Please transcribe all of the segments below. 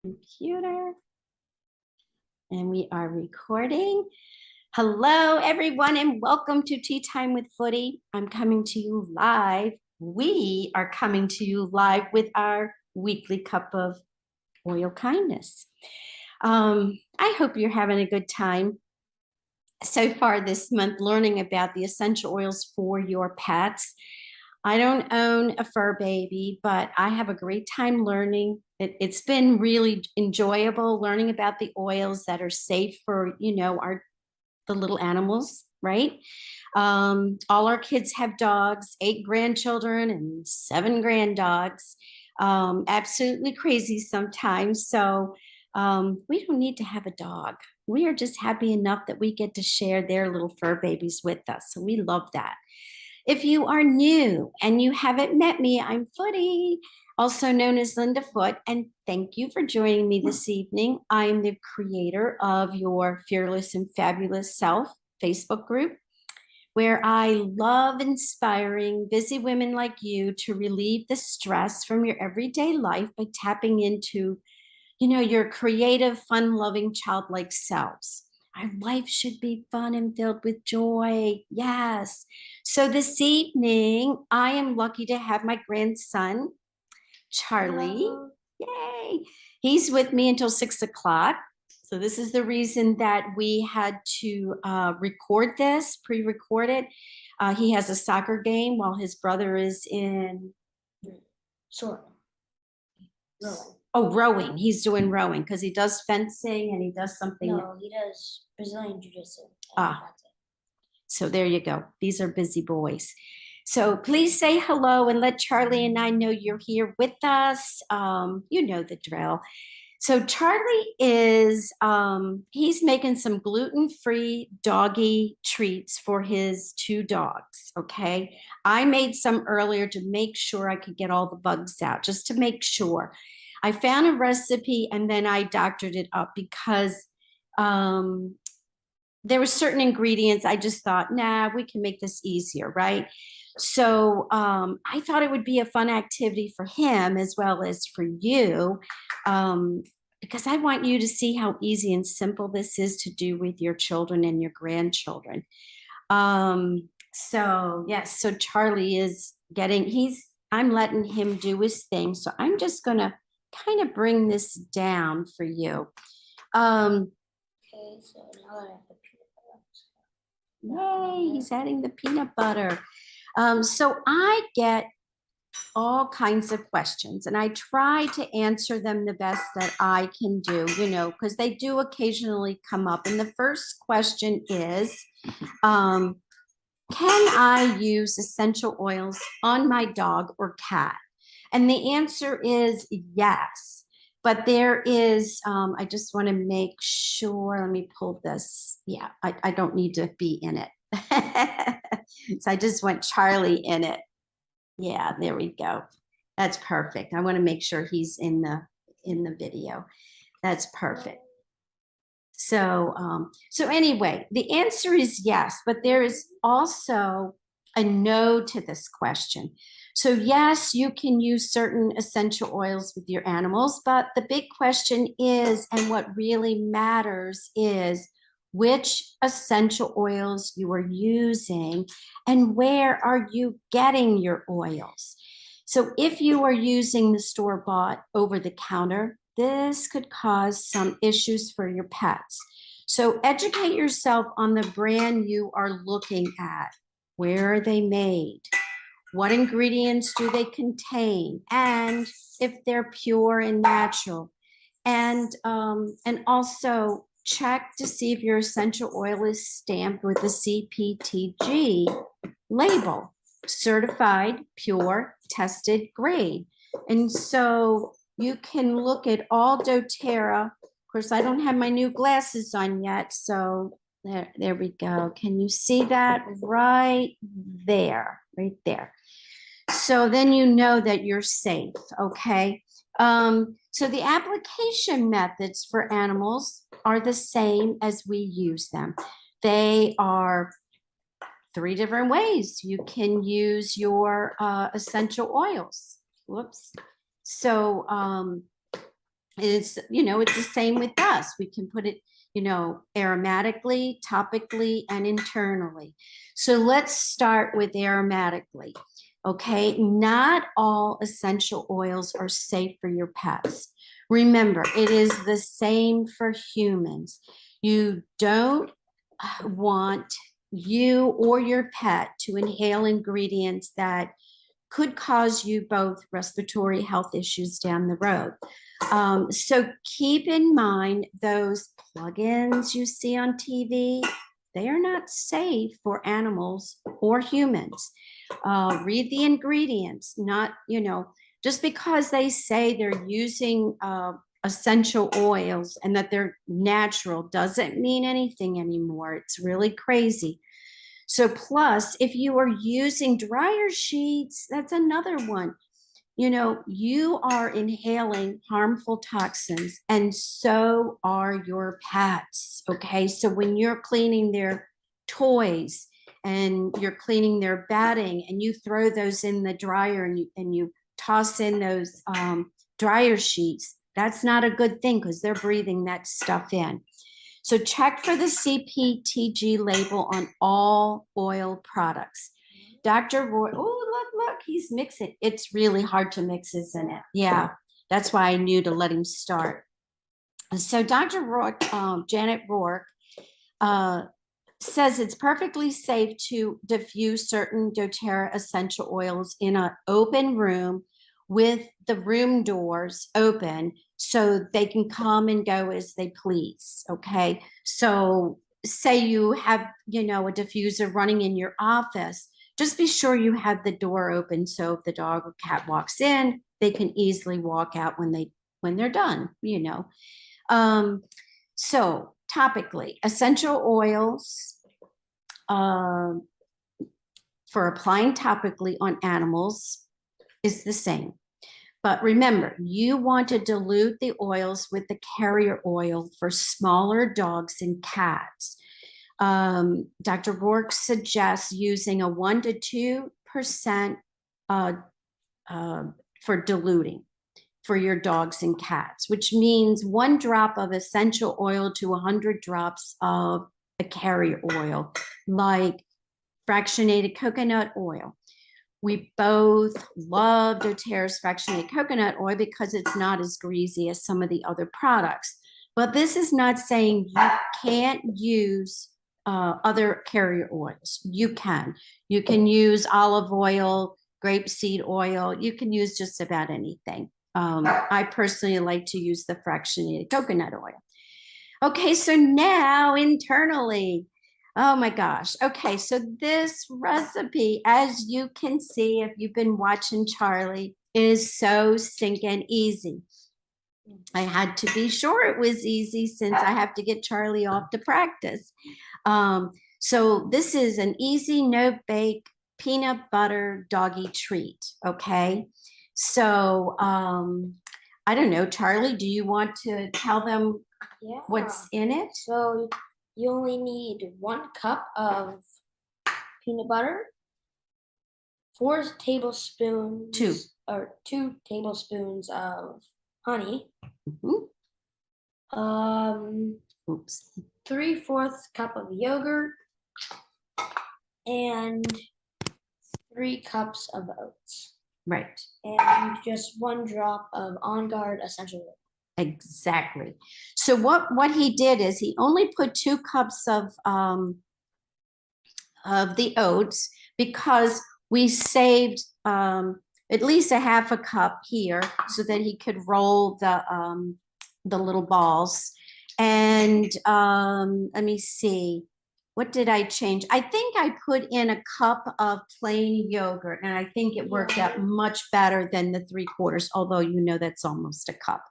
Computer, and we are recording. Hello everyone, and welcome to Tea Time with Footy. I'm coming to you live. We are coming to you live with our weekly cup of oil kindness. I hope you're having a good time so far this month learning about the essential oils for your pets. I don't own a fur baby, but I have a great time learning. It's been really enjoyable learning about the oils that are safe for, the little animals, right? All our kids have dogs, 8 grandchildren and 7 granddogs. Absolutely crazy sometimes. So we don't need to have a dog. We are just happy enough that we get to share their little fur babies with us. So we love that. If you are new and you haven't met me, I'm Footy, also known as Linda Foot, and thank you for joining me this evening. I am the creator of your Fearless and Fabulous Self Facebook group, where I love inspiring busy women like you to relieve the stress from your everyday life by tapping into, your creative, fun-loving, childlike selves. Our life should be fun and filled with joy. Yes. So this evening, I am lucky to have my grandson, Charlie. Hello. Yay. He's with me until 6 o'clock. So this is the reason that we had to record this, pre-record it. He has a soccer game while his brother is in sort of. Oh, rowing. He's doing rowing because he does fencing and he does something. No, he does Brazilian Jiu-Jitsu. So there you go. These are busy boys. So please say hello and let Charlie and I know you're here with us. You know the drill. So Charlie is, he's making some gluten-free doggy treats for his 2 dogs, okay? I made some earlier to make sure I could get all the bugs out, just to make sure. I found a recipe and then I doctored it up because there were certain ingredients I just thought, nah, we can make this easier, right? So I thought it would be a fun activity for him as well as for you, because I want you to see how easy and simple this is to do with your children and your grandchildren. So yes, so Charlie is I'm letting him do his thing. So I'm just gonna kind of bring this down for you. Okay, so now I have the peanut butter. Yay, he's adding the peanut butter. So I get all kinds of questions and I try to answer them the best that I can do, because they do occasionally come up. And the first question is, can I use essential oils on my dog or cat? And the answer is yes. But there is, I just want to make sure, let me pull this. Yeah, I don't need to be in it. So I just want Charlie in it. Yeah, there we go. That's perfect. I want to make sure he's in the video. That's perfect. So anyway, the answer is yes, but there is also a no to this question. So yes, you can use certain essential oils with your animals, but the big question is, and what really matters is, which essential oils you are using and where are you getting your oils. So if you are using the store-bought over-the-counter, this could cause some issues for your pets. So educate yourself on the brand you are looking at. Where are they made? What ingredients do they contain? And if they're pure and natural. And also check to see if your essential oil is stamped with the CPTG label, certified, pure, tested grade. And so you can look at all doTerra. Of course, I don't have my new glasses on yet, so there we go. Can you see that right there? Right there. So then you know that you're safe, okay? So the application methods for animals are the same as we use them. They are 3 different ways. You can use your essential oils. Whoops. So It's, it's the same with us. We can put it, aromatically, topically, and internally. So let's start with aromatically. Okay, not all essential oils are safe for your pets. Remember, it is the same for humans. You don't want you or your pet to inhale ingredients that could cause you both respiratory health issues down the road. So keep in mind those plugins you see on TV, they are not safe for animals or humans. Read the ingredients, not, just because they say they're using essential oils and that they're natural doesn't mean anything anymore. It's really crazy. So plus, if you are using dryer sheets, that's another one. You are inhaling harmful toxins, and so are your pets. Okay. So when you're cleaning their toys and you're cleaning their bedding and you throw those in the dryer and you toss in those dryer sheets, that's not a good thing because they're breathing that stuff in. So check for the CPTG label on all oil products. Dr. Roy, oh, look, he's mixing. It's really hard to mix, isn't it? Yeah, that's why I knew to let him start. So Dr. Rourke, Janet Rourke, says it's perfectly safe to diffuse certain doTerra essential oils in an open room with the room doors open so they can come and go as they please. Okay. So say you have, a diffuser running in your office, just be sure you have the door open. So if the dog or cat walks in, they can easily walk out when they're done, So topically, essential oils for applying topically on animals is the same. But remember, you want to dilute the oils with the carrier oil for smaller dogs and cats. Dr. Rourke suggests using a 1 to 2% for diluting for your dogs and cats, which means 1 drop of essential oil to 100 drops of a carrier oil, like fractionated coconut oil. We both love doTerra's fractionated coconut oil because it's not as greasy as some of the other products. But this is not saying you can't use other carrier oils. You can. You can use olive oil, grapeseed oil. You can use just about anything. I personally like to use the fractionated coconut oil. Okay, so now internally, oh my gosh. Okay, so this recipe, as you can see, if you've been watching Charlie, is so stinking easy. I had to be sure it was easy since I have to get Charlie off to practice. So this is an easy, no-bake peanut butter doggy treat, okay? So I don't know, Charlie, do you want to tell them what's in it? So you only need 1 cup of peanut butter, 4 tablespoons, 2 tablespoons of honey, Oops. 3/4 cup of yogurt, and 3 cups of oats. Right. And just 1 drop of OnGuard Essential Oil. Exactly. So what he did is he only put 2 cups of the oats because we saved at least a half a cup here so that he could roll the little balls. And let me see, what did I change? I think I put in a cup of plain yogurt, and I think it worked out much better than the 3/4, although that's almost a cup.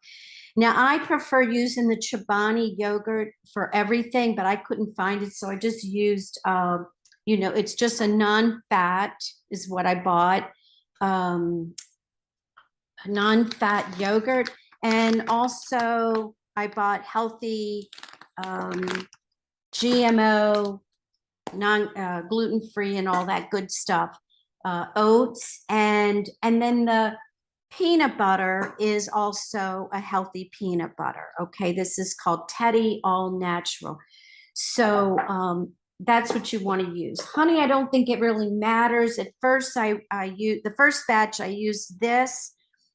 Now, I prefer using the Chobani yogurt for everything, but I couldn't find it, so I just used, it's just a non-fat is what I bought, non-fat yogurt, and also I bought healthy GMO, gluten-free, and all that good stuff, oats, and then the peanut butter is also a healthy peanut butter. Okay, this is called Teddy All Natural. So that's what you want to use. Honey, I don't think it really matters. At first, I use the first batch, I used this,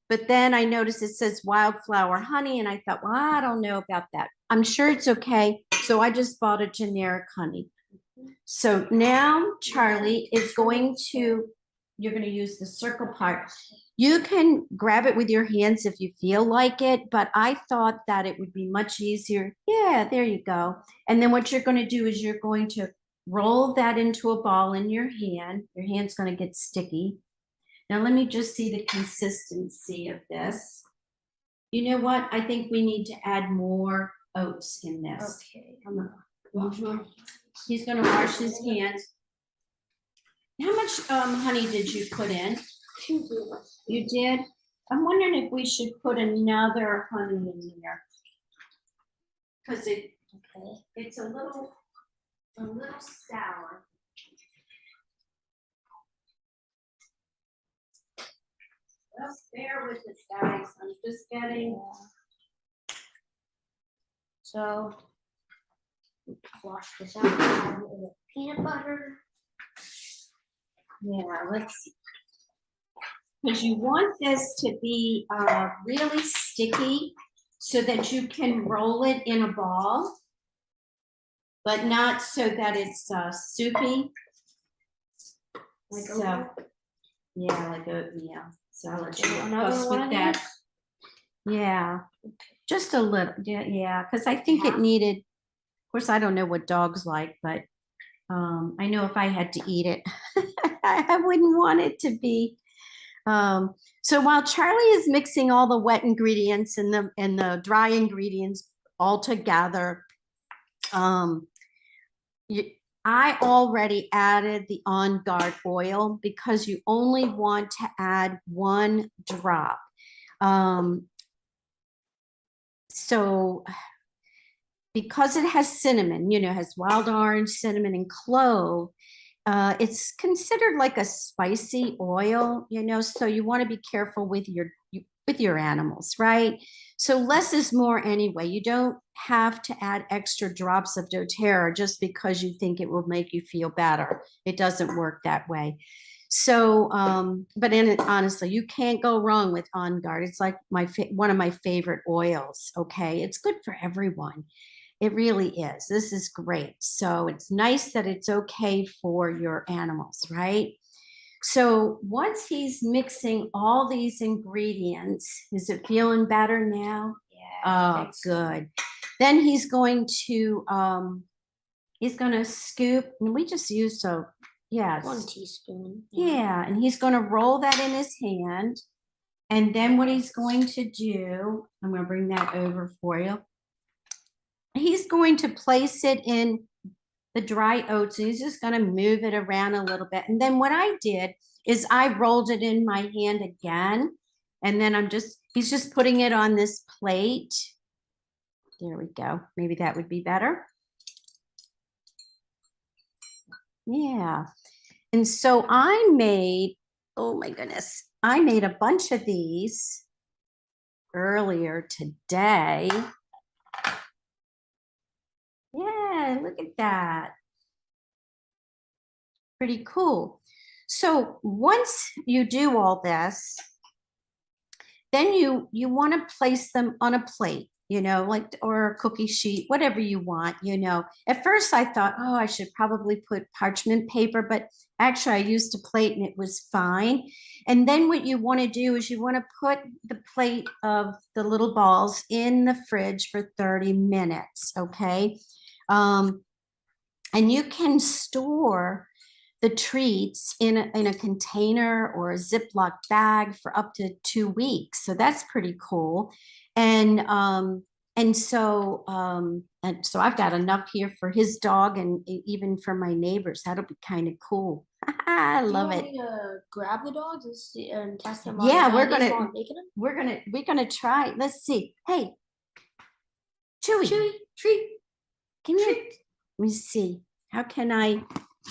but then I noticed it says wildflower honey, and I thought, well, I don't know about that. I'm sure it's okay. So I just bought a generic honey. So now Charlie is going to, you're going to use the circle part. You can grab it with your hands if you feel like it, but I thought that it would be much easier. Yeah, there you go. And then what you're going to do is you're going to roll that into a ball in your hand. Your hand's going to get sticky. Now let me just see the consistency of this. You know what? I think we need to add more oats in this. Okay, I'm gonna wash my hands. He's going to wash his hands. How much honey did you put in? 2 grams. You did? I'm wondering if we should put another honey in there. Because it's a little sour. Just bear with us, guys. I'm just getting. So wash this out. Add a little peanut butter. Yeah, let's see. Because you want this to be really sticky so that you can roll it in a ball, but not so that it's soupy. Like So, oatmeal? yeah, like oatmeal. So I'll let you Another fuss one with of that. Yeah, just a little. Yeah, because I think it Half? needed. Of course, I don't know what dogs like, but I know if I had to eat it, I wouldn't want it to be. So while Charlie is mixing all the wet ingredients and the dry ingredients all together, I already added the OnGuard oil because you only want to add 1 drop. So because it has cinnamon, has wild orange, cinnamon, and clove, it's considered like a spicy oil, so you want to be careful with your animals, right? So less is more anyway. You don't have to add extra drops of doTerra just because you think it will make you feel better. It doesn't work that way. So, but honestly, you can't go wrong with OnGuard. It's like one of my favorite oils. Okay, it's good for everyone. It really is. This is great. So it's nice that it's okay for your animals, right? So once he's mixing all these ingredients, is it feeling better now? Yeah. Oh, good. Then he's going to scoop, and we just used 1 teaspoon. yeah, and he's going to roll that in his hand. And then what he's going to do, I'm going to bring that over for you. He's going to place it in the dry oats, and he's just going to move it around a little bit. And then what I did is I rolled it in my hand again, and then he's just putting it on this plate. There we go. Maybe that would be better. Yeah. And so I made, oh my goodness, I made a bunch of these earlier today. Yeah, look at that. Pretty cool. So once you do all this, then you want to place them on a plate, like, or a cookie sheet, whatever you want, At first I thought, oh, I should probably put parchment paper, but actually I used a plate and it was fine. And then what you want to do is you want to put the plate of the little balls in the fridge for 30 minutes, okay? And you can store the treats in a container or a Ziploc bag for up to 2 weeks. So that's pretty cool. And so I've got enough here for his dog and even for my neighbors. That'll be kind of cool. I love it. Do you want me to grab the dogs and test them? Yeah, we're gonna try. Let's see. Hey, Chewy, treat. Can you? Let me see. How can I?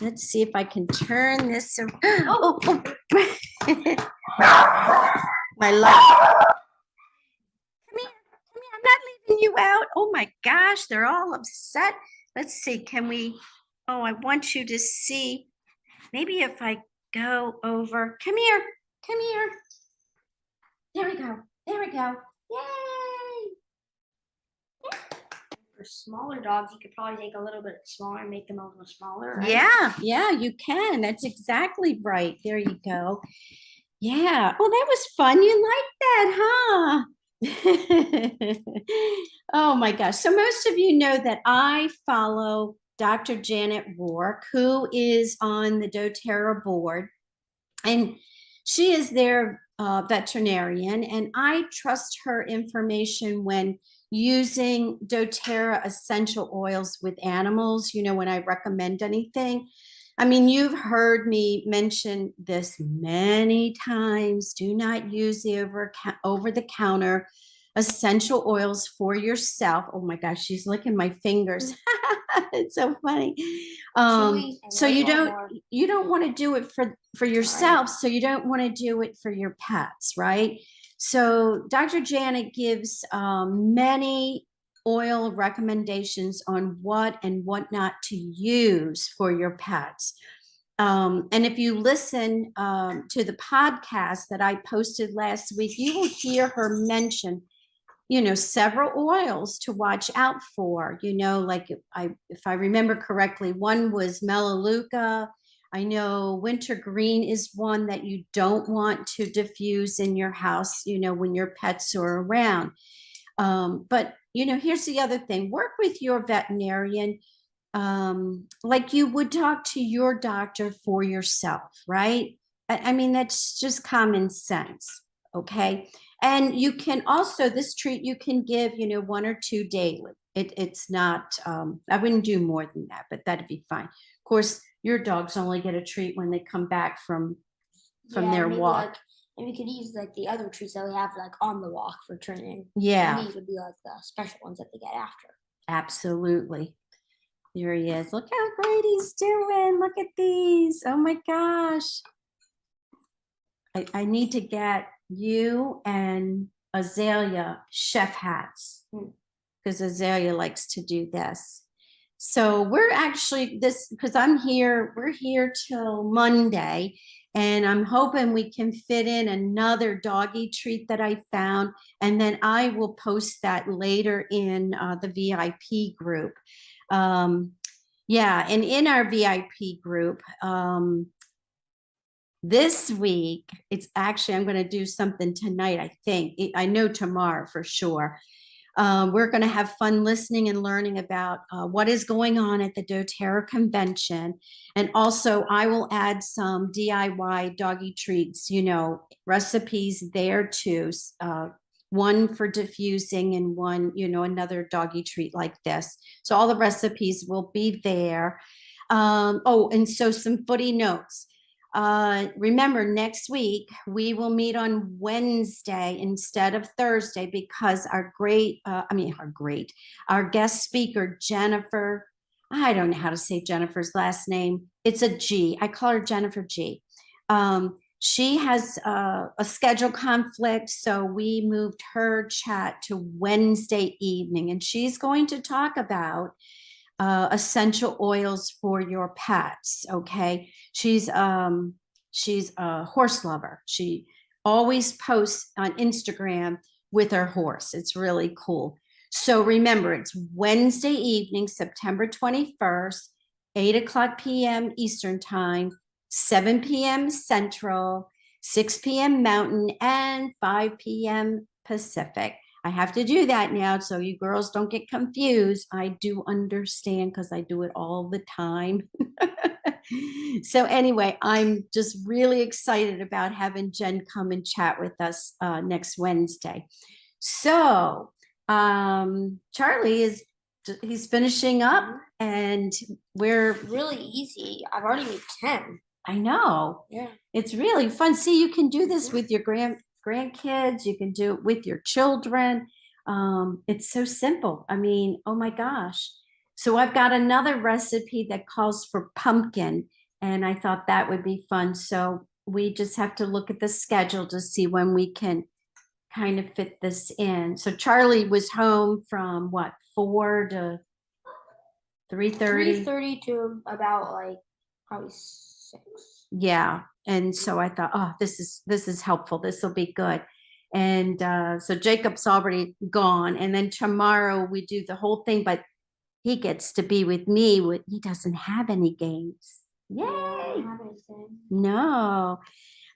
Let's see if I can turn this around. Oh. My love. Come here. Come here. I'm not leaving you out. Oh my gosh, they're all upset. Let's see. Can we? Oh, I want you to see. Maybe if I go over. Come here. Come here. There we go. There we go. Yay. For smaller dogs, you could probably take a little bit smaller and make them a little smaller. Right? Yeah, you can. That's exactly right. There you go. Yeah. Oh, that was fun. You like that, huh? Oh my gosh. So most of you know that I follow Dr. Janet Rourke, who is on the doTerra board, and she is their veterinarian, and I trust her information when using doTerra essential oils with animals, when I recommend anything. I mean, you've heard me mention this many times. Do not use the over the counter essential oils for yourself. Oh my gosh, she's licking my fingers. It's so funny. So you don't want to do it for yourself. So you don't want to do it for your pets, right? So Dr. Janet gives many oil recommendations on what and what not to use for your pets. And if you listen to the podcast that I posted last week, you will hear her mention several oils to watch out for, like if I remember correctly, one was Melaleuca. I know wintergreen is one that you don't want to diffuse in your house, when your pets are around. But here's the other thing: work with your veterinarian like you would talk to your doctor for yourself, right? I mean, that's just common sense. Okay. And you can also, this treat you can give, 1 or 2 daily. It's not, I wouldn't do more than that, but that'd be fine. Of course, your dogs only get a treat when they come back from their walk. And we could use like the other treats that we have like on the walk for training. Yeah. And these would be like the special ones that they get after. Absolutely. There he is. Look how great he's doing. Look at these. Oh my gosh. I need to get you and Azalea chef hats because Azalea likes to do this. So we're actually because we're here till Monday, and I'm hoping we can fit in another doggy treat that I found, and then I will post that later in the VIP group. Yeah, and in our VIP group, this week, it's actually, I'm going to do something tonight, I think. I know tomorrow for sure. We're going to have fun listening and learning about what is going on at the doTerra convention. And also, I will add some DIY doggy treats, recipes there too. One for diffusing and one, another doggy treat like this. So all the recipes will be there. And so some footy notes. Remember, next week we will meet on Wednesday instead of Thursday because our guest speaker, Jennifer, I don't know how to say Jennifer's last name. It's a G. I call her Jennifer G. She has a schedule conflict, so we moved her chat to Wednesday evening, and she's going to talk about essential oils for your pets. Okay. She's a horse lover. She always posts on Instagram with her horse. It's really cool. So remember, it's Wednesday evening, September 21st, 8:00 p.m. Eastern time, 7 p.m. Central, 6 p.m. Mountain, and 5 p.m. Pacific. I have to do that now so you girls don't get confused. I do understand because I do it all the time. So anyway, I'm just really excited about having Jen come and chat with us next Wednesday. So Charlie he's finishing up, and we're really easy. I've already made 10. I know. Yeah. It's really fun. See, you can do this with your grandkids. You can do it with your children. It's so simple. I mean, oh my gosh. So I've got another recipe that calls for pumpkin, and I thought that would be fun. So we just have to look at the schedule to see when we can kind of fit this in. So Charlie was home from what, 4 to 3:30? 3:30 to about like probably 6. Yeah. And so I thought, oh, this is helpful. This will be good. And so Jacob's already gone. And then tomorrow we do the whole thing, but he gets to be with me. He doesn't have any games. Yay. Yeah, I don't have anything. No.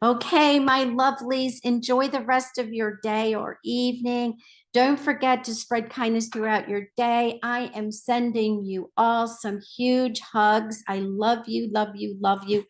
Okay, my lovelies, enjoy the rest of your day or evening. Don't forget to spread kindness throughout your day. I am sending you all some huge hugs. I love you, love you, love you.